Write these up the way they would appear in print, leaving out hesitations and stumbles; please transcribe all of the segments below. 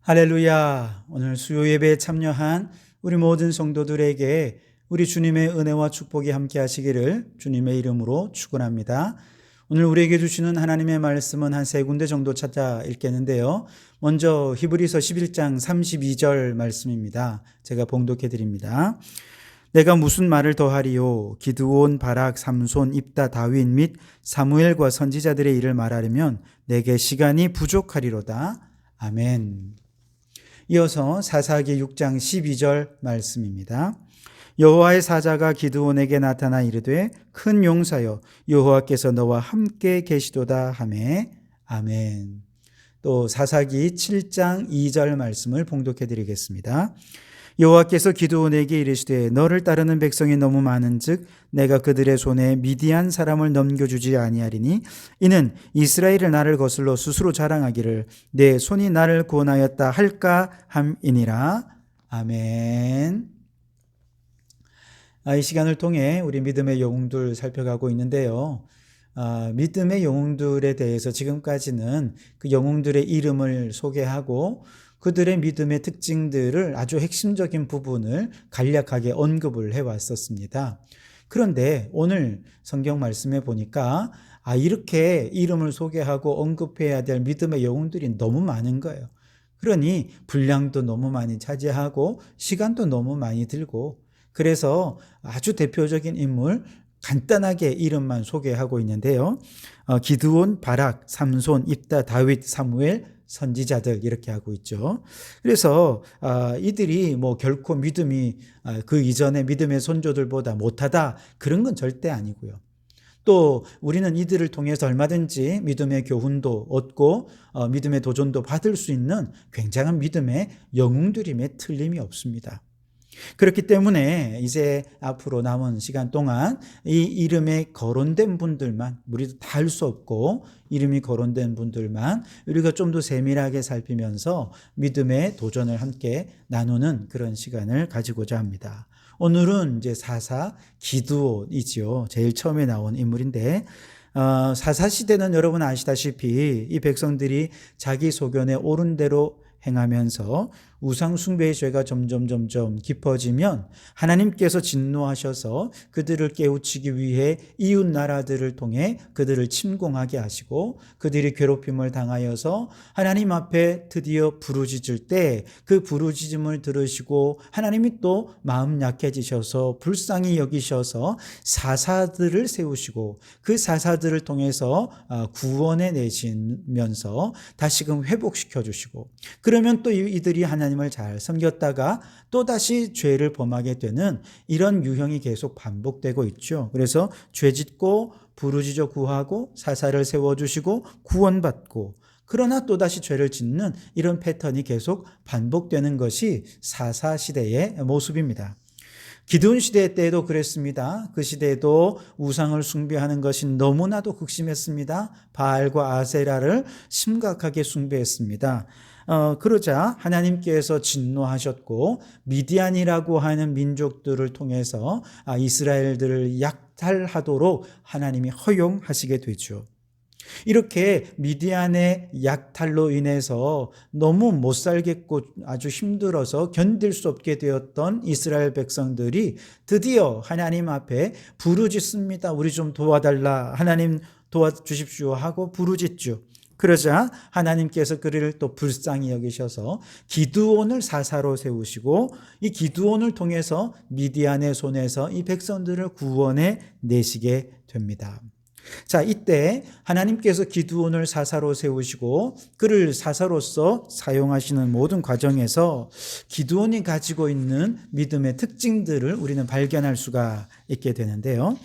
할렐루야. 오늘 수요 예배에 참여한 우리 모든 성도들에게 우리 주님의 은혜와 축복이 함께 하시기를 주님의 이름으로 축원합니다. 오늘 우리에게 주시는 하나님의 말씀은 한 세 군데 정도 찾아 읽겠는데요. 먼저 히브리서 11장 32절 말씀입니다. 제가 봉독해 드립니다. 내가 무슨 말을 더하리요? 기드온, 바락, 삼손, 입다, 다윗 및 사무엘과 선지자들의 일을 말하려면 내게 시간이 부족하리로다. 아멘. 이어서 사사기 6장 12절 말씀입니다. 여호와의 사자가 기드온에게 나타나 이르되 큰 용사여 여호와께서 너와 함께 계시도다 하매. 아멘. 또 사사기 7장 2절 말씀을 봉독해 드리겠습니다. 여호와께서 기드온에게 이르시되 너를 따르는 백성이 너무 많은즉 내가 그들의 손에 미디안 사람을 넘겨주지 아니하리니 이는 이스라엘을 나를 거슬러 스스로 자랑하기를 내 손이 나를 구원하였다 할까 함이니라. 아멘. 이 시간을 통해 우리 믿음의 영웅들 살펴가고 있는데요. 믿음의 영웅들에 대해서 지금까지는 그 영웅들의 이름을 소개하고 그들의 믿음의 특징들을 아주 핵심적인 부분을 간략하게 언급을 해왔었습니다. 그런데 오늘 성경 말씀에 보니까 이렇게 이름을 소개하고 언급해야 될 믿음의 영웅들이 너무 많은 거예요. 그러니 분량도 너무 많이 차지하고 시간도 너무 많이 들고 그래서 아주 대표적인 인물 간단하게 이름만 소개하고 있는데요. 기드온, 바락, 삼손, 입다, 다윗, 사무엘, 선지자들 이렇게 하고 있죠. 그래서 이들이 결코 믿음이 그 이전의 믿음의 선조들보다 못하다 그런 건 절대 아니고요. 또 우리는 이들을 통해서 얼마든지 믿음의 교훈도 얻고 믿음의 도전도 받을 수 있는 굉장한 믿음의 영웅들임에 틀림이 없습니다. 그렇기 때문에 이제 앞으로 남은 시간 동안 이 이름에 거론된 분들만, 우리도 다 할 수 없고 이름이 거론된 분들만 우리가 좀 더 세밀하게 살피면서 믿음의 도전을 함께 나누는 그런 시간을 가지고자 합니다. 오늘은 이제 사사 기드온이지요. 제일 처음에 나온 인물인데 사사시대는 여러분 아시다시피 이 백성들이 자기 소견에 옳은 대로 행하면서 우상 숭배의 죄가 점점 깊어지면 하나님께서 진노하셔서 그들을 깨우치기 위해 이웃 나라들을 통해 그들을 침공하게 하시고 그들이 괴롭힘을 당하여서 하나님 앞에 드디어 부르짖을 때 그 부르짖음을 들으시고 하나님이 또 마음 약해지셔서 불쌍히 여기셔서 사사들을 세우시고 그 사사들을 통해서 구원해 내시면서 다시금 회복시켜 주시고 그러면 또 이들이 하나님을 잘 섬겼다가 또다시 죄를 범하게 되는 이런 유형이 계속 반복되고 있죠. 그래서 죄 짓고 부르짖어 구하고 사사를 세워주시고 구원받고 그러나 또다시 죄를 짓는 이런 패턴이 계속 반복되는 것이 사사시대의 모습입니다. 기드온 시대 때에도 그랬습니다. 그 시대에도 우상을 숭배하는 것이 너무나도 극심했습니다. 바알과 아세라를 심각하게 숭배했습니다. 그러자 하나님께서 진노하셨고 미디안이라고 하는 민족들을 통해서 이스라엘들을 약탈하도록 하나님이 허용하시게 되죠. 이렇게 미디안의 약탈로 인해서 너무 못 살겠고 아주 힘들어서 견딜 수 없게 되었던 이스라엘 백성들이 드디어 하나님 앞에 부르짖습니다. 우리 좀 도와달라. 하나님 도와주십시오 하고 부르짖죠. 그러자 하나님께서 그를 또 불쌍히 여기셔서 기드온을 사사로 세우시고 이 기드온을 통해서 미디안의 손에서 이 백성들을 구원해 내시게 됩니다. 자, 이때 하나님께서 기드온을 사사로 세우시고 그를 사사로서 사용하시는 모든 과정에서 기드온이 가지고 있는 믿음의 특징들을 우리는 발견할 수가 있게 되는데요.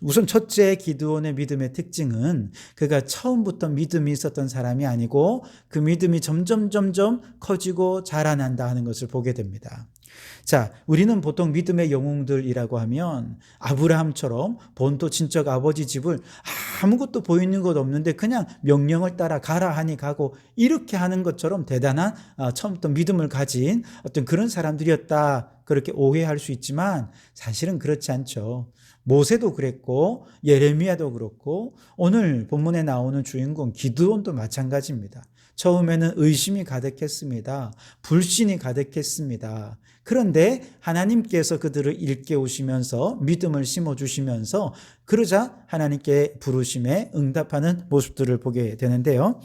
우선 첫째 기드온의 믿음의 특징은 그가 처음부터 믿음이 있었던 사람이 아니고 그 믿음이 점점 커지고 자라난다 하는 것을 보게 됩니다. 자, 우리는 보통 믿음의 영웅들이라고 하면 아브라함처럼 본토 친척 아버지 집을 아무것도 보이는 것 없는데 그냥 명령을 따라 가라 하니 가고 이렇게 하는 것처럼 대단한 처음부터 믿음을 가진 어떤 그런 사람들이었다 그렇게 오해할 수 있지만 사실은 그렇지 않죠. 모세도 그랬고 예레미야도 그렇고 오늘 본문에 나오는 주인공 기드온도 마찬가지입니다. 처음에는 의심이 가득했습니다. 불신이 가득했습니다. 그런데 하나님께서 그들을 일깨우시면서 믿음을 심어주시면서 그러자 하나님께 부르심에 응답하는 모습들을 보게 되는데요.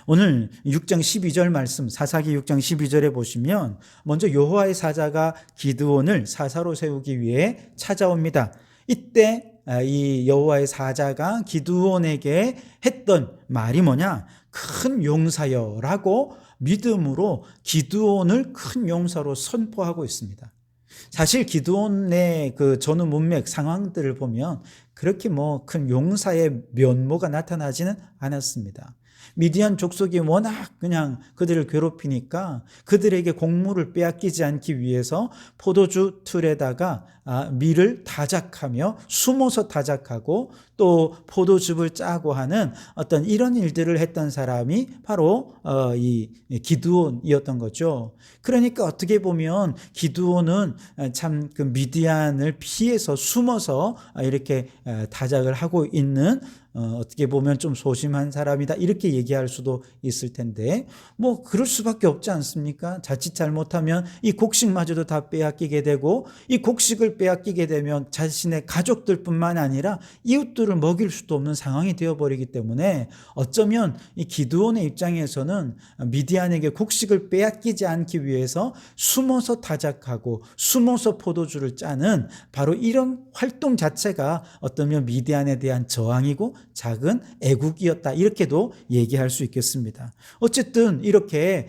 오늘 6장 12절 말씀, 사사기 6장 12절에 보시면 먼저 여호와의 사자가 기드온을 사사로 세우기 위해 찾아옵니다. 이때 이 여호와의 사자가 기드온에게 했던 말이 뭐냐? 큰 용사여라고 믿음으로 기드온을 큰 용사로 선포하고 있습니다. 사실 기드온의 그 전후 문맥 상황들을 보면 그렇게 큰 용사의 면모가 나타나지는 않았습니다. 미디안 족속이 워낙 그냥 그들을 괴롭히니까 그들에게 곡물을 빼앗기지 않기 위해서 포도주 틀에다가 밀을 다작하며 숨어서 다작하고 또 포도즙을 짜고 하는 어떤 이런 일들을 했던 사람이 바로 이 기드온이었던 거죠. 그러니까 어떻게 보면 기드온은 참 그 미디안을 피해서 숨어서 이렇게 다작을 하고 있는 어떻게 보면 좀 소심한 사람이다 이렇게 얘기할 수도 있을 텐데 그럴 수밖에 없지 않습니까? 자칫 잘못하면 이 곡식마저도 다 빼앗기게 되고 이 곡식을 빼앗기게 되면 자신의 가족들뿐만 아니라 이웃들을 먹일 수도 없는 상황이 되어버리기 때문에 어쩌면 이 기드온의 입장에서는 미디안에게 곡식을 빼앗기지 않기 위해서 숨어서 다작하고 숨어서 포도주를 짜는 바로 이런 활동 자체가 어쩌면 미디안에 대한 저항이고 작은 애국이었다 이렇게도 얘기할 수 있겠습니다. 어쨌든 이렇게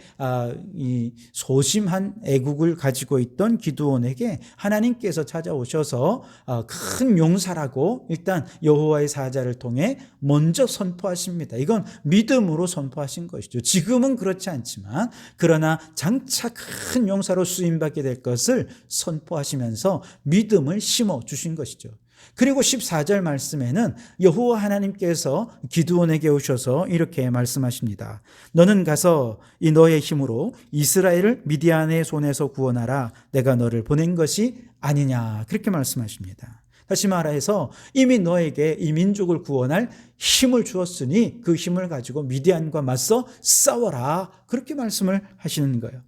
이 소심한 애국을 가지고 있던 기드온에게 하나님께서 찾아오셔서 큰 용사라고 일단 여호와의 사자를 통해 먼저 선포하십니다. 이건 믿음으로 선포하신 것이죠. 지금은 그렇지 않지만 그러나 장차 큰 용사로 쓰임받게 될 것을 선포하시면서 믿음을 심어주신 것이죠. 그리고 14절 말씀에는 여호와 하나님께서 기드온에게 오셔서 이렇게 말씀하십니다. 너는 가서 이 너의 힘으로 이스라엘을 미디안의 손에서 구원하라. 내가 너를 보낸 것이 아니냐. 그렇게 말씀하십니다. 다시 말해서 이미 너에게 이 민족을 구원할 힘을 주었으니 그 힘을 가지고 미디안과 맞서 싸워라. 그렇게 말씀을 하시는 거예요.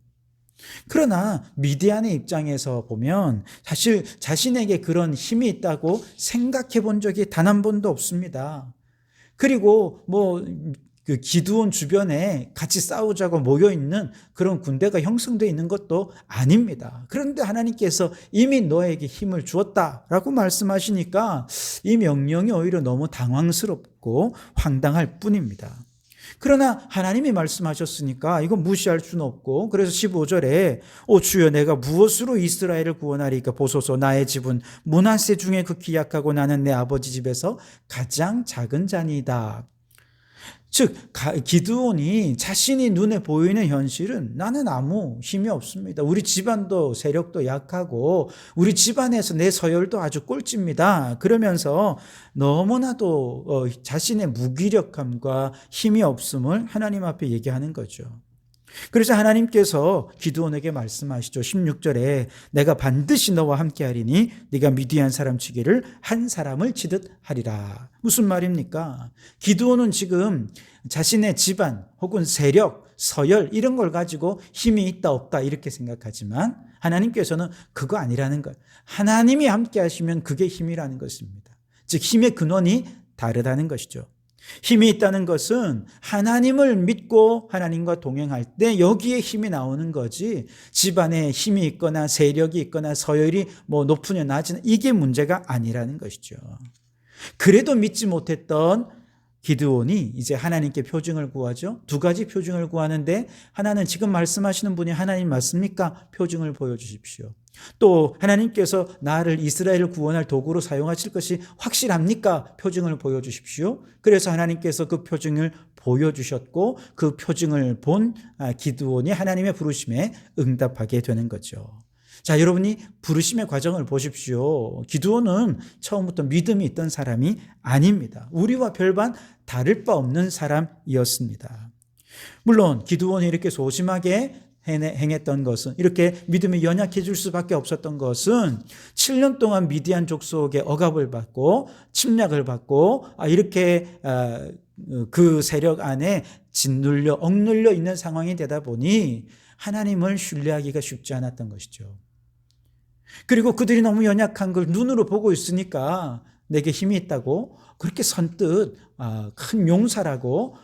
그러나 미디안의 입장에서 보면 사실 자신에게 그런 힘이 있다고 생각해 본 적이 단 한 번도 없습니다. 그리고 그 기드온 주변에 같이 싸우자고 모여있는 그런 군대가 형성되어 있는 것도 아닙니다. 그런데 하나님께서 이미 너에게 힘을 주었다라고 말씀하시니까 이 명령이 오히려 너무 당황스럽고 황당할 뿐입니다. 그러나 하나님이 말씀하셨으니까 이건 무시할 수는 없고 그래서 15절에 오 주여 내가 무엇으로 이스라엘을 구원하리까 보소서 나의 집은 므낫세 중에 극히 약하고 나는 내 아버지 집에서 가장 작은 자니이다. 즉 기드온이 자신이 눈에 보이는 현실은 나는 아무 힘이 없습니다. 우리 집안도 세력도 약하고 우리 집안에서 내 서열도 아주 꼴찌입니다. 그러면서 너무나도 자신의 무기력함과 힘이 없음을 하나님 앞에 얘기하는 거죠. 그래서 하나님께서 기드온에게 말씀하시죠. 16절에 내가 반드시 너와 함께하리니 네가 미디안 사람 치기를 한 사람을 치듯 하리라. 무슨 말입니까? 기드온은 지금 자신의 집안 혹은 세력, 서열 이런 걸 가지고 힘이 있다 없다 이렇게 생각하지만 하나님께서는 그거 아니라는 거예요. 하나님이 함께 하시면 그게 힘이라는 것입니다. 즉 힘의 근원이 다르다는 것이죠. 힘이 있다는 것은 하나님을 믿고 하나님과 동행할 때 여기에 힘이 나오는 거지 집안에 힘이 있거나 세력이 있거나 서열이 높으냐 낮으냐 이게 문제가 아니라는 것이죠. 그래도 믿지 못했던 기드온이 이제 하나님께 표징을 구하죠. 두 가지 표징을 구하는데 하나는 지금 말씀하시는 분이 하나님 맞습니까? 표징을 보여주십시오. 또 하나님께서 나를 이스라엘을 구원할 도구로 사용하실 것이 확실합니까? 표징을 보여주십시오. 그래서 하나님께서 그 표징을 보여주셨고 그 표징을 본 기드온이 하나님의 부르심에 응답하게 되는 거죠. 자, 여러분이 부르심의 과정을 보십시오. 기드온은 처음부터 믿음이 있던 사람이 아닙니다. 우리와 별반 다를 바 없는 사람이었습니다. 물론 기드온이 이렇게 소심하게 행했던 것은 이렇게 믿음이 연약해질 수밖에 없었던 것은 7년 동안 미디안 족속의 억압을 받고 침략을 받고 이렇게 그 세력 안에 짓눌려 억눌려 있는 상황이 되다 보니 하나님을 신뢰하기가 쉽지 않았던 것이죠. 그리고 그들이 너무 연약한 걸 눈으로 보고 있으니까 내게 힘이 있다고 그렇게 선뜻 큰 용사라고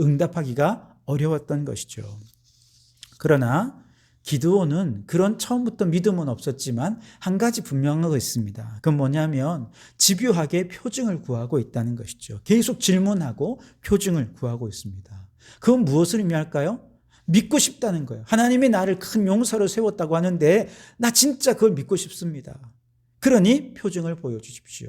응답하기가 어려웠던 것이죠. 그러나 기드온은 그런 처음부터 믿음은 없었지만 한 가지 분명한 거 있습니다. 그건 뭐냐면 집요하게 표징을 구하고 있다는 것이죠. 계속 질문하고 표징을 구하고 있습니다. 그건 무엇을 의미할까요? 믿고 싶다는 거예요. 하나님이 나를 큰 용사로 세웠다고 하는데 나 진짜 그걸 믿고 싶습니다. 그러니 표징을 보여주십시오.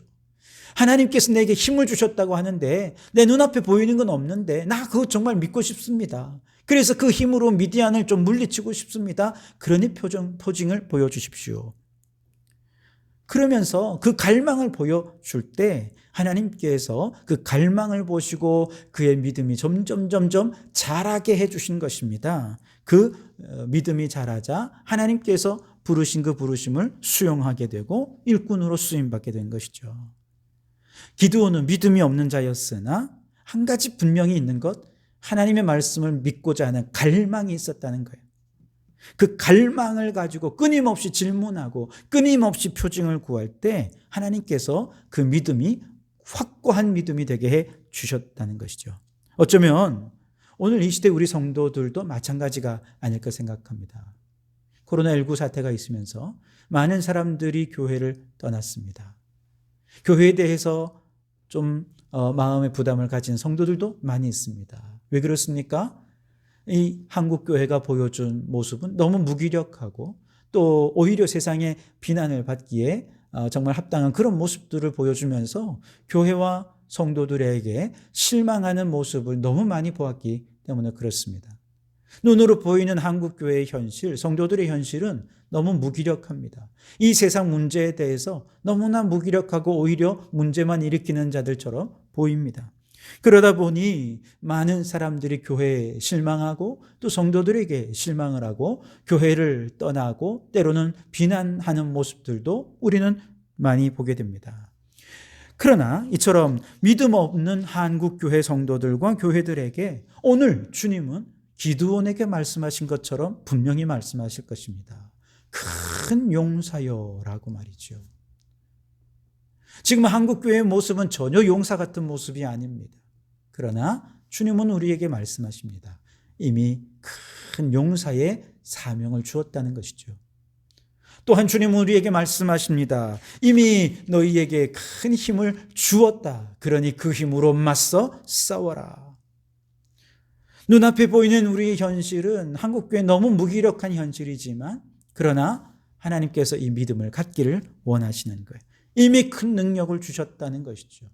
하나님께서 내게 힘을 주셨다고 하는데 내 눈앞에 보이는 건 없는데 나 그거 정말 믿고 싶습니다. 그래서 그 힘으로 미디안을 좀 물리치고 싶습니다. 그러니 표징을 보여주십시오. 그러면서 그 갈망을 보여줄 때 하나님께서 그 갈망을 보시고 그의 믿음이 점점 자라게 해주신 것입니다. 그 믿음이 자라자 하나님께서 부르신 그 부르심을 수용하게 되고 일꾼으로 쓰임받게 된 것이죠. 기드온은 믿음이 없는 자였으나 한 가지 분명히 있는 것, 하나님의 말씀을 믿고자 하는 갈망이 있었다는 거예요. 그 갈망을 가지고 끊임없이 질문하고 끊임없이 표징을 구할 때 하나님께서 그 믿음이 확고한 믿음이 되게 해 주셨다는 것이죠. 어쩌면 오늘 이 시대 우리 성도들도 마찬가지가 아닐까 생각합니다. 코로나19 사태가 있으면서 많은 사람들이 교회를 떠났습니다. 교회에 대해서 좀 마음의 부담을 가진 성도들도 많이 있습니다. 왜 그렇습니까? 이 한국교회가 보여준 모습은 너무 무기력하고 또 오히려 세상의 비난을 받기에 정말 합당한 그런 모습들을 보여주면서 교회와 성도들에게 실망하는 모습을 너무 많이 보았기 때문에 그렇습니다. 눈으로 보이는 한국교회의 현실, 성도들의 현실은 너무 무기력합니다. 이 세상 문제에 대해서 너무나 무기력하고 오히려 문제만 일으키는 자들처럼 보입니다. 그러다 보니 많은 사람들이 교회에 실망하고 또 성도들에게 실망을 하고 교회를 떠나고 때로는 비난하는 모습들도 우리는 많이 보게 됩니다. 그러나 이처럼 믿음 없는 한국교회 성도들과 교회들에게 오늘 주님은 기드온에게 말씀하신 것처럼 분명히 말씀하실 것입니다. 큰 용사여라고 말이죠. 지금 한국교회의 모습은 전혀 용사 같은 모습이 아닙니다. 그러나 주님은 우리에게 말씀하십니다. 이미 큰 용사의 사명을 주었다는 것이죠. 또한 주님은 우리에게 말씀하십니다. 이미 너희에게 큰 힘을 주었다. 그러니 그 힘으로 맞서 싸워라. 눈앞에 보이는 우리의 현실은 한국교회 너무 무기력한 현실이지만 그러나 하나님께서 이 믿음을 갖기를 원하시는 거예요. 이미 큰 능력을 주셨다는 것이죠.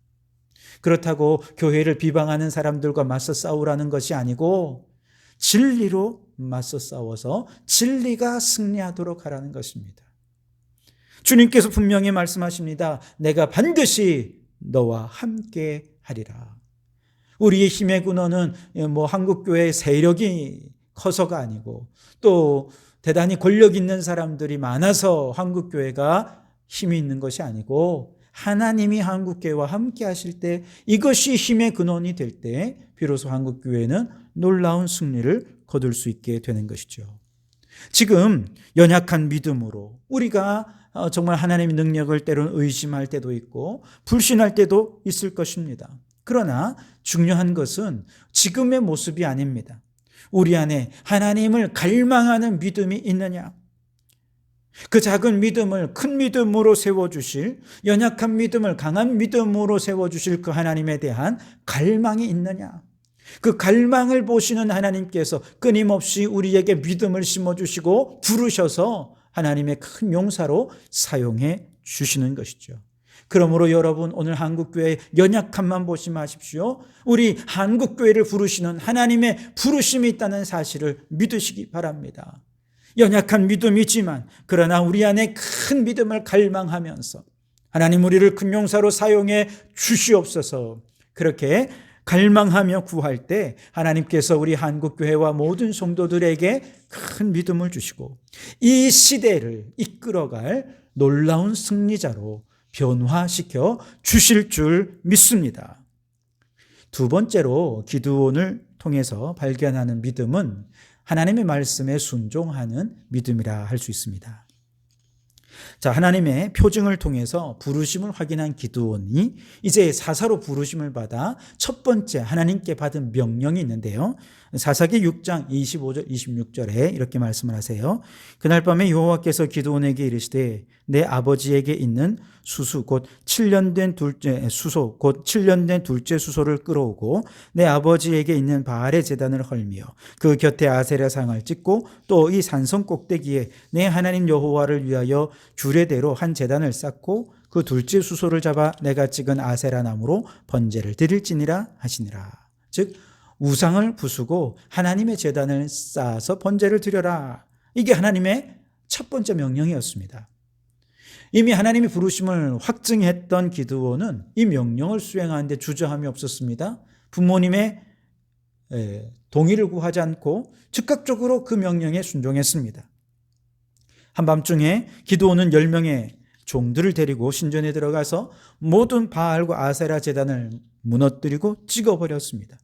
그렇다고 교회를 비방하는 사람들과 맞서 싸우라는 것이 아니고 진리로 맞서 싸워서 진리가 승리하도록 하라는 것입니다. 주님께서 분명히 말씀하십니다. 내가 반드시 너와 함께 하리라. 우리의 힘의 근원은 한국교회의 세력이 커서가 아니고 또 대단히 권력 있는 사람들이 많아서 한국교회가 힘이 있는 것이 아니고 하나님이 한국교회와 함께 하실 때 이것이 힘의 근원이 될 때 비로소 한국교회는 놀라운 승리를 거둘 수 있게 되는 것이죠. 지금 연약한 믿음으로 우리가 정말 하나님의 능력을 때로는 의심할 때도 있고 불신할 때도 있을 것입니다. 그러나 중요한 것은 지금의 모습이 아닙니다. 우리 안에 하나님을 갈망하는 믿음이 있느냐? 그 작은 믿음을 큰 믿음으로 세워주실, 연약한 믿음을 강한 믿음으로 세워주실 그 하나님에 대한 갈망이 있느냐? 그 갈망을 보시는 하나님께서 끊임없이 우리에게 믿음을 심어주시고 부르셔서 하나님의 큰 용사로 사용해 주시는 것이죠. 그러므로 여러분 오늘 한국교회의 연약함만 보지 마십시오. 우리 한국교회를 부르시는 하나님의 부르심이 있다는 사실을 믿으시기 바랍니다. 연약한 믿음이지만 그러나 우리 안에 큰 믿음을 갈망하면서 하나님 우리를 큰 용사로 사용해 주시옵소서. 그렇게 갈망하며 구할 때 하나님께서 우리 한국교회와 모든 성도들에게 큰 믿음을 주시고 이 시대를 이끌어갈 놀라운 승리자로 변화시켜 주실 줄 믿습니다. 두 번째로 기드온을 통해서 발견하는 믿음은 하나님의 말씀에 순종하는 믿음이라 할 수 있습니다. 자, 하나님의 표징을 통해서 부르심을 확인한 기드온이 이제 사사로 부르심을 받아 첫 번째 하나님께 받은 명령이 있는데요. 사사기 6장 25절 26절에 이렇게 말씀을 하세요. 그날 밤에 여호와께서 기드온에게 이르시되 내 아버지에게 있는 수소 곧 7년 된 둘째 수소를 끌어오고 내 아버지에게 있는 바알의 제단을 헐며 그 곁에 아세라 상을 찍고 또 이 산성 꼭대기에 내 하나님 여호와를 위하여 규례대로 한 제단을 쌓고 그 둘째 수소를 잡아 내가 찍은 아세라 나무로 번제를 드릴지니라 하시니라. 즉 우상을 부수고 하나님의 제단을 쌓아서 번제를 드려라. 이게 하나님의 첫 번째 명령이었습니다. 이미 하나님의 부르심을 확증했던 기드온은 이 명령을 수행하는데 주저함이 없었습니다. 부모님의 동의를 구하지 않고 즉각적으로 그 명령에 순종했습니다. 한밤중에 기드온은 10명의 종들을 데리고 신전에 들어가서 모든 바알과 아세라 제단을 무너뜨리고 찍어버렸습니다.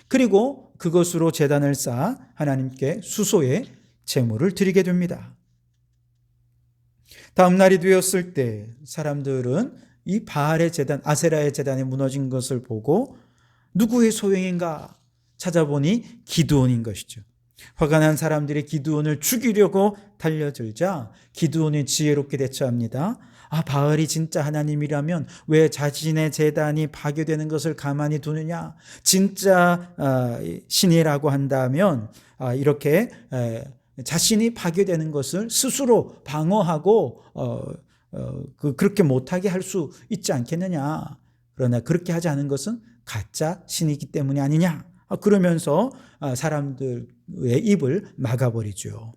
그리고 그것으로 제단을 쌓아 하나님께 수소의 제물을 드리게 됩니다. 다음 날이 되었을 때 사람들은 이 바알의 제단, 아세라의 제단이 무너진 것을 보고 누구의 소행인가 찾아보니 기드온인 것이죠. 화가 난 사람들이 기드온을 죽이려고 달려들자 기드온이 지혜롭게 대처합니다. 바알이 진짜 하나님이라면 왜 자신의 제단이 파괴되는 것을 가만히 두느냐? 진짜 신이라고 한다면 이렇게 자신이 파괴되는 것을 스스로 방어하고 그렇게 못하게 할 수 있지 않겠느냐. 그러나 그렇게 하지 않은 것은 가짜 신이기 때문이 아니냐. 그러면서 사람들의 입을 막아버리죠.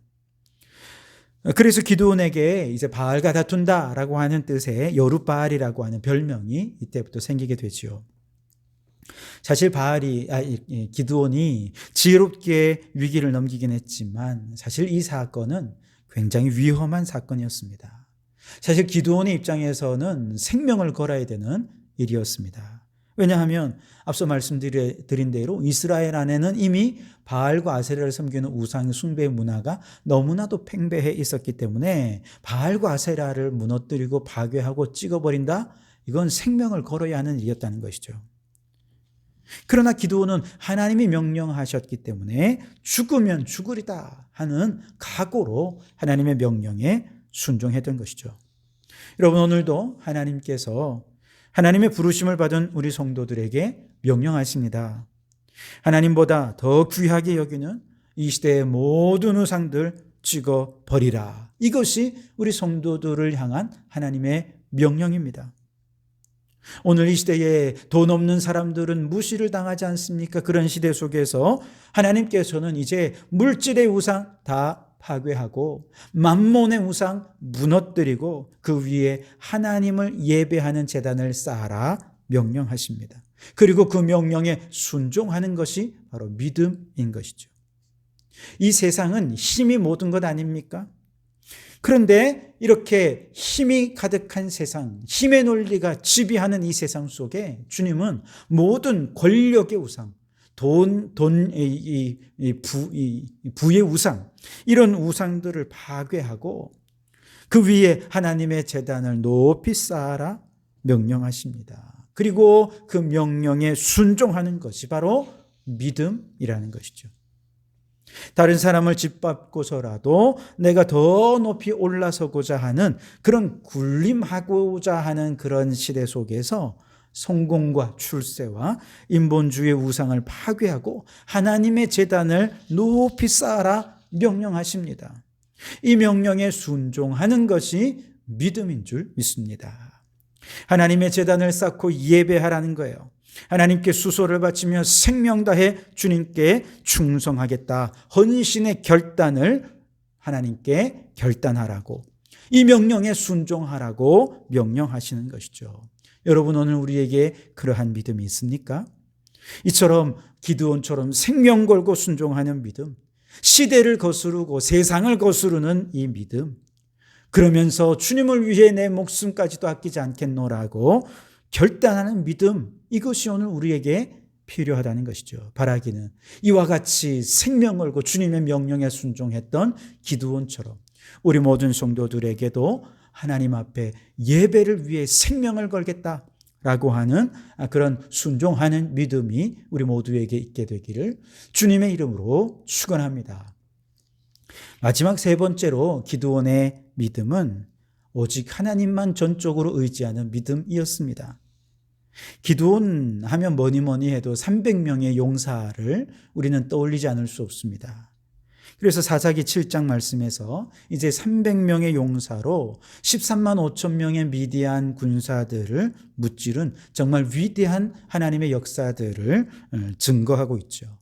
그래서 기드온에게 이제 바알과 다툰다라고 하는 뜻의 여룻바알이라고 하는 별명이 이때부터 생기게 되지요. 사실 기드온이 지혜롭게 위기를 넘기긴 했지만 사실 이 사건은 굉장히 위험한 사건이었습니다. 사실 기드온의 입장에서는 생명을 걸어야 되는 일이었습니다. 왜냐하면 앞서 말씀드린 대로 이스라엘 안에는 이미 바알과 아세라를 섬기는 우상 숭배 문화가 너무나도 팽배해 있었기 때문에 바알과 아세라를 무너뜨리고 파괴하고 찍어버린다? 이건 생명을 걸어야 하는 일이었다는 것이죠. 그러나 기드온은 하나님이 명령하셨기 때문에 죽으면 죽으리다 하는 각오로 하나님의 명령에 순종했던 것이죠. 여러분, 오늘도 하나님께서 하나님의 부르심을 받은 우리 성도들에게 명령하십니다. 하나님보다 더 귀하게 여기는 이 시대의 모든 우상들 찍어버리라. 이것이 우리 성도들을 향한 하나님의 명령입니다. 오늘 이 시대에 돈 없는 사람들은 무시를 당하지 않습니까? 그런 시대 속에서 하나님께서는 이제 물질의 우상 다 파괴하고 만몬의 우상 무너뜨리고 그 위에 하나님을 예배하는 제단을 쌓아라 명령하십니다. 그리고 그 명령에 순종하는 것이 바로 믿음인 것이죠. 이 세상은 힘이 모든 것 아닙니까? 그런데 이렇게 힘이 가득한 세상, 힘의 논리가 지배하는 이 세상 속에 주님은 모든 권력의 우상, 부의 우상, 이런 우상들을 파괴하고 그 위에 하나님의 제단을 높이 쌓아라 명령하십니다. 그리고 그 명령에 순종하는 것이 바로 믿음이라는 것이죠. 다른 사람을 짓밟고서라도 내가 더 높이 올라서고자 하는 그런 군림하고자 하는 그런 시대 속에서 성공과 출세와 인본주의의 우상을 파괴하고 하나님의 제단을 높이 쌓아라 명령하십니다. 이 명령에 순종하는 것이 믿음인 줄 믿습니다. 하나님의 제단을 쌓고 예배하라는 거예요. 하나님께 수소를 바치며 생명 다해 주님께 충성하겠다. 헌신의 결단을 하나님께 결단하라고, 이 명령에 순종하라고 명령하시는 것이죠. 여러분, 오늘 우리에게 그러한 믿음이 있습니까? 이처럼 기드온처럼 생명 걸고 순종하는 믿음, 시대를 거스르고 세상을 거스르는 이 믿음, 그러면서 주님을 위해 내 목숨까지도 아끼지 않겠노라고 결단하는 믿음, 이것이 오늘 우리에게 필요하다는 것이죠. 바라기는 이와 같이 생명 걸고 주님의 명령에 순종했던 기드온처럼 우리 모든 성도들에게도 하나님 앞에 예배를 위해 생명을 걸겠다라고 하는 그런 순종하는 믿음이 우리 모두에게 있게 되기를 주님의 이름으로 축원합니다. 마지막 세 번째로 기드온의 믿음은 오직 하나님만 전적으로 의지하는 믿음이었습니다. 기드온 하면 뭐니 해도 300명의 용사를 우리는 떠올리지 않을 수 없습니다. 그래서 사사기 7장 말씀에서 이제 300명의 용사로 13만 5천 명의 미디안 군사들을 무찌른 정말 위대한 하나님의 역사들을 증거하고 있죠.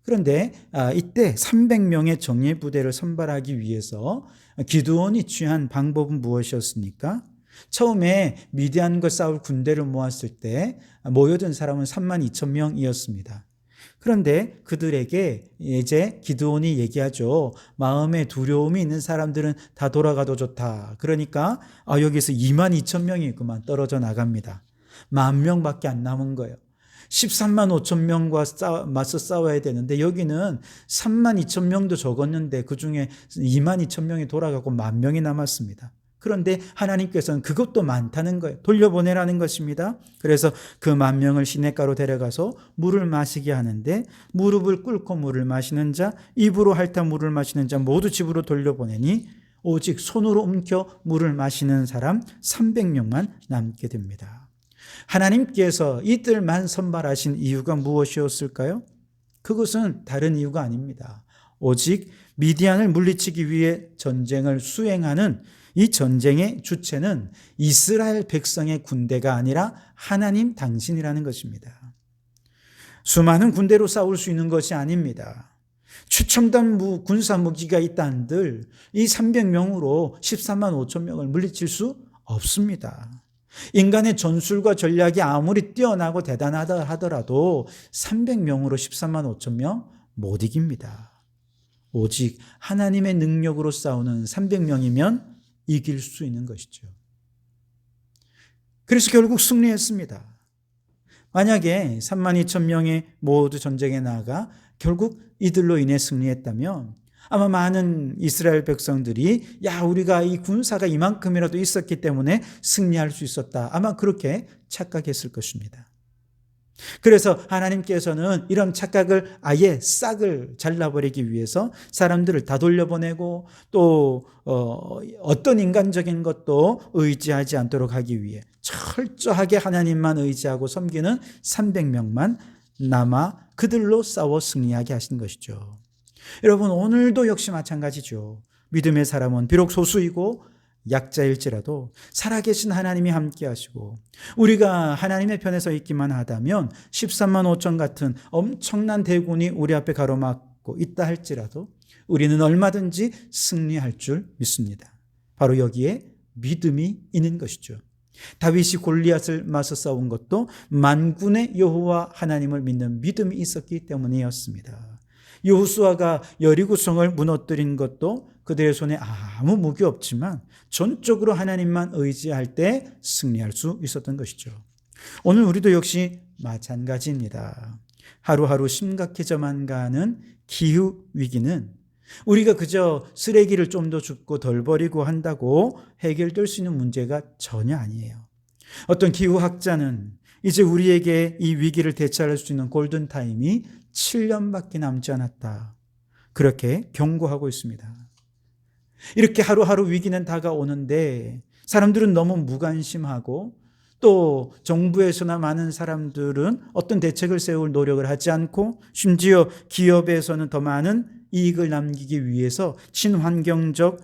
그런데 이때 300명의 정예부대를 선발하기 위해서 기드온이 취한 방법은 무엇이었습니까? 처음에 미디안과 싸울 군대를 모았을 때 모여든 사람은 3만 2천 명이었습니다. 그런데 그들에게 이제 기드온이 얘기하죠. 마음에 두려움이 있는 사람들은 다 돌아가도 좋다. 그러니까 여기서 2만 2천 명이 그만 떨어져 나갑니다. 10,000명밖에 안 남은 거예요. 13만 5천 명과 맞서 싸워야 되는데 여기는 3만 2천 명도 적었는데 그중에 2만 2천 명이 돌아가고 10,000명이 남았습니다. 그런데 하나님께서는 그것도 많다는 거예요. 돌려보내라는 것입니다. 그래서 그 10,000명을 시냇가로 데려가서 물을 마시게 하는데 무릎을 꿇고 물을 마시는 자, 입으로 핥아 물을 마시는 자 모두 집으로 돌려보내니 오직 손으로 움켜 물을 마시는 사람 300명만 남게 됩니다. 하나님께서 이들만 선발하신 이유가 무엇이었을까요? 그것은 다른 이유가 아닙니다. 오직 미디안을 물리치기 위해 전쟁을 수행하는 이 전쟁의 주체는 이스라엘 백성의 군대가 아니라 하나님 당신이라는 것입니다. 수많은 군대로 싸울 수 있는 것이 아닙니다. 최첨단 군사 무기가 있다 한들 이 300명으로 13만 5천 명을 물리칠 수 없습니다. 인간의 전술과 전략이 아무리 뛰어나고 대단하다 하더라도 300명으로 13만 5천 명 못 이깁니다. 오직 하나님의 능력으로 싸우는 300명이면 이길 수 있는 것이죠. 그래서 결국 승리했습니다. 만약에 3만 2천 명이 모두 전쟁에 나가 결국 이들로 인해 승리했다면 아마 많은 이스라엘 백성들이 우리가 이 군사가 이만큼이라도 있었기 때문에 승리할 수 있었다. 아마 그렇게 착각했을 것입니다. 그래서 하나님께서는 이런 착각을 아예 싹을 잘라버리기 위해서 사람들을 다 돌려보내고 또 어떤 인간적인 것도 의지하지 않도록 하기 위해 철저하게 하나님만 의지하고 섬기는 300명만 남아 그들로 싸워 승리하게 하신 것이죠. 여러분, 오늘도 역시 마찬가지죠. 믿음의 사람은 비록 소수이고 약자일지라도 살아계신 하나님이 함께 하시고 우리가 하나님의 편에 서 있기만 하다면 13만 5천 같은 엄청난 대군이 우리 앞에 가로막고 있다 할지라도 우리는 얼마든지 승리할 줄 믿습니다. 바로 여기에 믿음이 있는 것이죠. 다윗이 골리앗을 맞서 싸운 것도 만군의 여호와 하나님을 믿는 믿음이 있었기 때문이었습니다. 여호수아가 여리고성을 무너뜨린 것도 그들의 손에 아무 무기 없지만 전적으로 하나님만 의지할 때 승리할 수 있었던 것이죠. 오늘 우리도 역시 마찬가지입니다. 하루하루 심각해져만 가는 기후 위기는 우리가 그저 쓰레기를 좀 더 줍고 덜 버리고 한다고 해결될 수 있는 문제가 전혀 아니에요. 어떤 기후학자는 이제 우리에게 이 위기를 대처할 수 있는 골든타임이 7년밖에 남지 않았다. 그렇게 경고하고 있습니다. 이렇게 하루하루 위기는 다가오는데 사람들은 너무 무관심하고 또 정부에서나 많은 사람들은 어떤 대책을 세울 노력을 하지 않고 심지어 기업에서는 더 많은 이익을 남기기 위해서 친환경적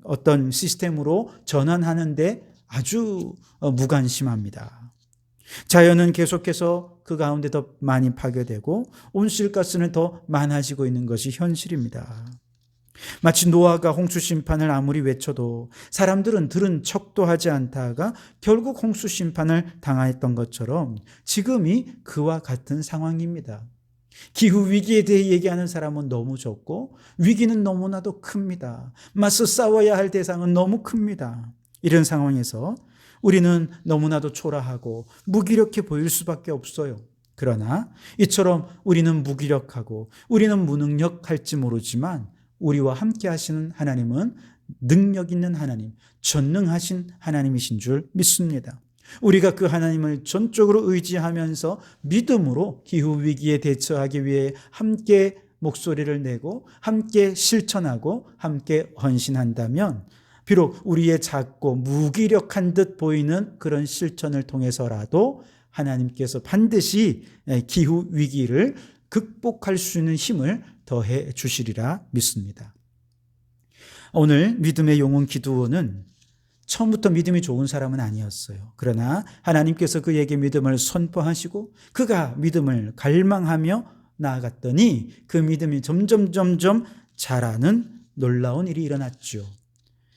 어떤 시스템으로 전환하는데 아주 무관심합니다. 자연은 계속해서 그 가운데 더 많이 파괴되고 온실가스는 더 많아지고 있는 것이 현실입니다. 마치 노아가 홍수 심판을 아무리 외쳐도 사람들은 들은 척도 하지 않다가 결국 홍수 심판을 당했던 것처럼 지금이 그와 같은 상황입니다. 기후 위기에 대해 얘기하는 사람은 너무 적고 위기는 너무나도 큽니다. 맞서 싸워야 할 대상은 너무 큽니다. 이런 상황에서 우리는 너무나도 초라하고 무기력해 보일 수밖에 없어요. 그러나 이처럼 우리는 무기력하고 우리는 무능력할지 모르지만 우리와 함께 하시는 하나님은 능력 있는 하나님, 전능하신 하나님이신 줄 믿습니다. 우리가 그 하나님을 전적으로 의지하면서 믿음으로 기후 위기에 대처하기 위해 함께 목소리를 내고 함께 실천하고 함께 헌신한다면 비록 우리의 작고 무기력한 듯 보이는 그런 실천을 통해서라도 하나님께서 반드시 기후 위기를 극복할 수 있는 힘을 더해 주시리라 믿습니다. 오늘 믿음의 영웅 기드온은 처음부터 믿음이 좋은 사람은 아니었어요. 그러나 하나님께서 그에게 믿음을 선포하시고 그가 믿음을 갈망하며 나아갔더니 그 믿음이 점점 자라는 놀라운 일이 일어났죠.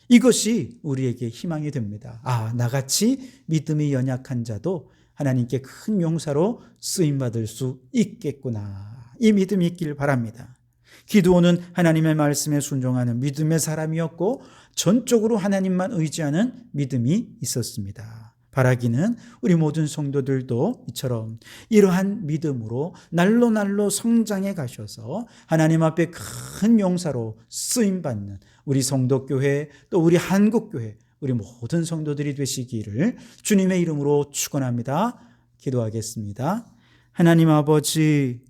이것이 우리에게 희망이 됩니다. 나같이 믿음이 연약한 자도 하나님께 큰 용사로 쓰임받을 수 있겠구나. 이 믿음이 있길 바랍니다. 기드온은 하나님의 말씀에 순종하는 믿음의 사람이었고 전적으로 하나님만 의지하는 믿음이 있었습니다. 바라기는 우리 모든 성도들도 이처럼 이러한 믿음으로 날로 성장해 가셔서 하나님 앞에 큰 용사로 쓰임받는 우리 성도교회 또 우리 한국교회 우리 모든 성도들이 되시기를 주님의 이름으로 축원합니다. 기도하겠습니다. 하나님 아버지,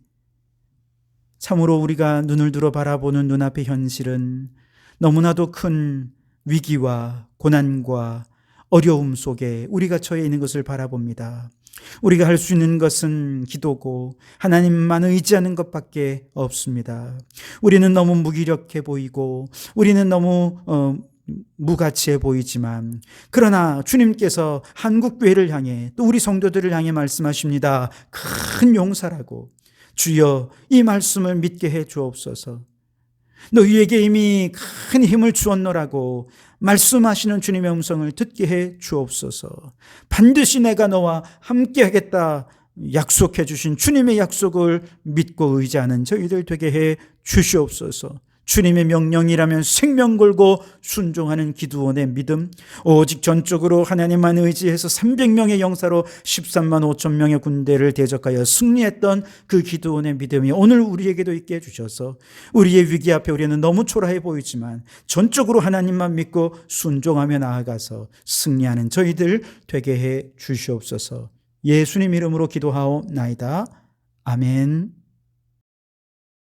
참으로 우리가 눈을 들어 바라보는 눈앞의 현실은 너무나도 큰 위기와 고난과 어려움 속에 우리가 처해 있는 것을 바라봅니다. 우리가 할 수 있는 것은 기도고 하나님만 의지하는 것밖에 없습니다. 우리는 너무 무기력해 보이고 우리는 너무 무가치해 보이지만 그러나 주님께서 한국교회를 향해 또 우리 성도들을 향해 말씀하십니다. 큰 용사라고. 주여 이 말씀을 믿게 해 주옵소서. 너희에게 이미 큰 힘을 주었노라고 말씀하시는 주님의 음성을 듣게 해 주옵소서. 반드시 내가 너와 함께 하겠다 약속해 주신 주님의 약속을 믿고 의지하는 저희들 되게 해 주시옵소서. 주님의 명령이라면 생명 걸고 순종하는 기드온의 믿음, 오직 전적으로 하나님만 의지해서 300명의 영사로 13만 5천 명의 군대를 대적하여 승리했던 그 기드온의 믿음이 오늘 우리에게도 있게 해주셔서 우리의 위기 앞에 우리는 너무 초라해 보이지만 전적으로 하나님만 믿고 순종하며 나아가서 승리하는 저희들 되게 해 주시옵소서. 예수님 이름으로 기도하옵나이다. 아멘.